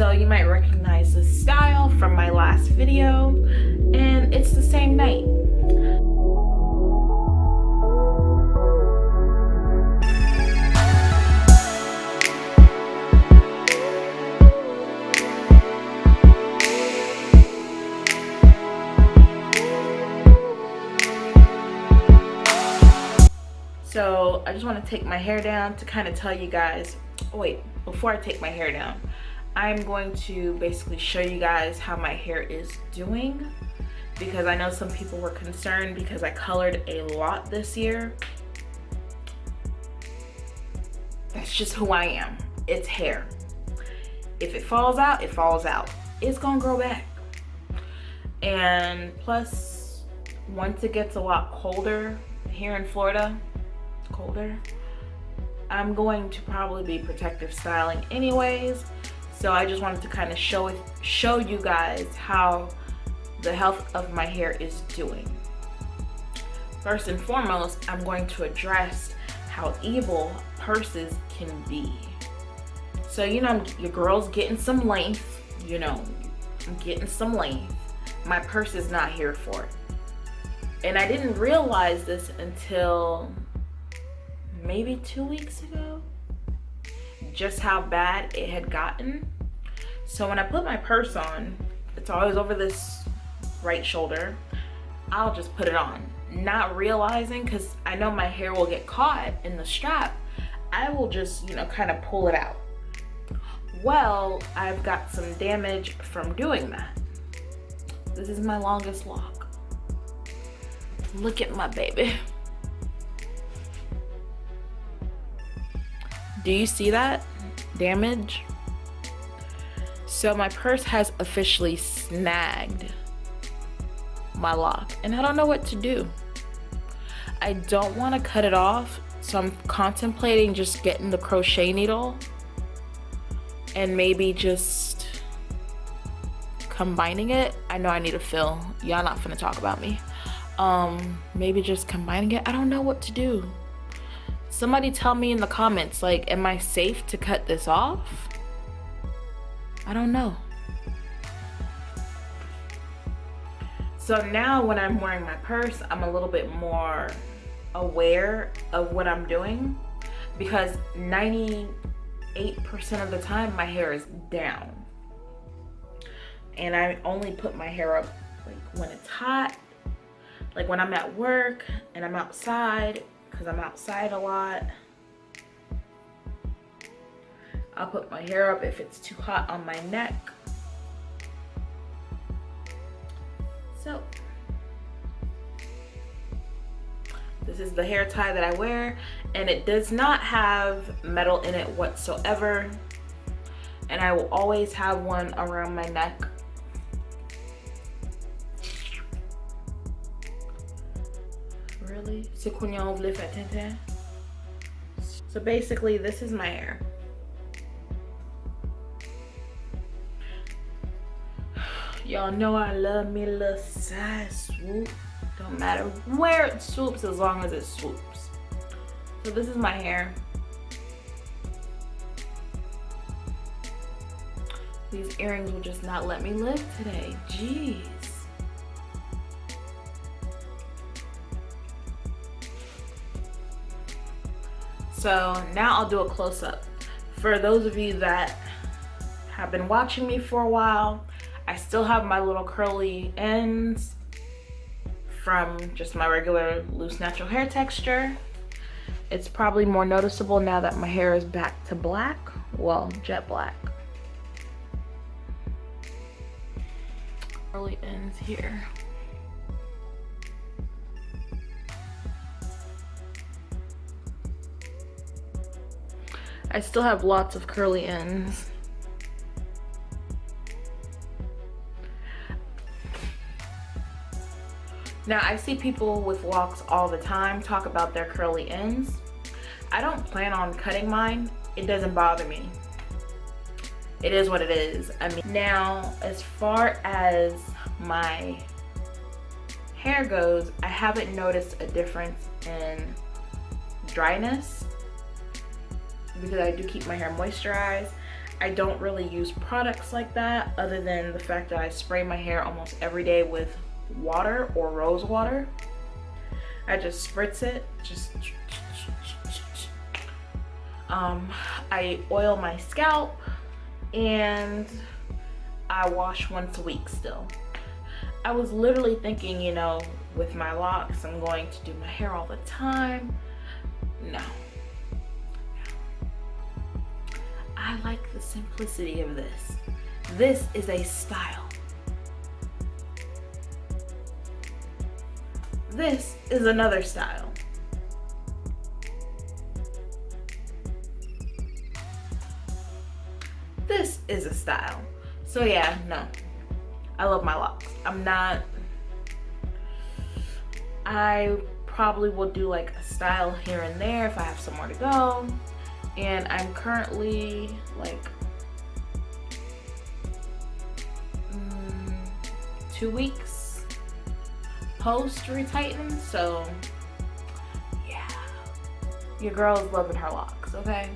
So you might recognize the style from my last video, and it's the same night. So I just want to take my hair down to kind of tell you guys, oh wait, before I take my hair down, I'm going to basically show you guys how my hair is doing, because I know some people were concerned because I colored a lot this year. That's just who I am. It's hair. If it falls out, it falls out. It's gonna grow back. And plus, once it gets a lot colder here in Florida, colder, I'm going to probably be protective styling anyways. So I just wanted to kind of show you guys how the health of my hair is doing. First and foremost, I'm going to address how evil purses can be. So, you know, your girl's getting some length, you know, I'm getting some length. My purse is not here for it. And I didn't realize this until maybe 2 weeks ago, just how bad it had gotten. So when I put my purse on, it's always over this right shoulder. I'll just put it on, not realizing, because I know my hair will get caught in the strap, I will just, you know, kind of pull it out. Well, I've got some damage from doing that. This is my longest lock. Look at my baby. Do you see that damage? So my purse has officially snagged my lock, and I don't know what to do. I don't want to cut it off, so I'm contemplating just getting the crochet needle and maybe just combining it. I know I need a fill. Y'all not finna talk about me. Maybe just combining it. I don't know what to do. Somebody tell me in the comments, like, am I safe to cut this off? I don't know. So now when I'm wearing my purse, I'm a little bit more aware of what I'm doing, because 98% of the time my hair is down. And I only put my hair up like when it's hot, like when I'm at work and I'm outside, because I'm outside a lot. I'll put my hair up if it's too hot on my neck. So this is the hair tie that I wear, and it does not have metal in it whatsoever, and I will always have one around my neck. Really? So basically, this is my hair. Y'all know I love me a little side swoop. Don't matter where it swoops, as long as it swoops. So this is my hair. These earrings will just not let me live today. Jeez. So now I'll do a close-up. For those of you that have been watching me for a while, I still have my little curly ends from just my regular loose natural hair texture. It's probably more noticeable now that my hair is back to black, well, jet black. Curly ends here. I still have lots of curly ends. Now, I see people with locks all the time talk about their curly ends. I don't plan on cutting mine. It doesn't bother me. It is what it is. I mean, now, as far as my hair goes, I haven't noticed a difference in dryness, because I do keep my hair moisturized. I don't really use products like that other than the fact that I spray my hair almost every day with water or rose water. I just spritz it, I oil my scalp and I wash once a week still. I was literally thinking, you know, with my locks, I'm going to do my hair all the time. No. I like the simplicity of this. This is a style. This is another style. This is a style. So yeah, no. I love my locks. I probably will do like a style here and there if I have somewhere to go. And I'm currently like 2 weeks post retighten, so yeah, your girl is loving her locks, okay?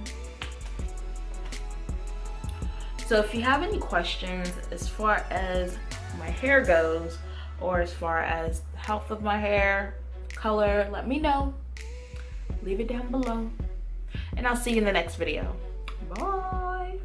So if you have any questions as far as my hair goes, or as far as the health of my hair, color, let me know. Leave it down below. And I'll see you in the next video. Bye.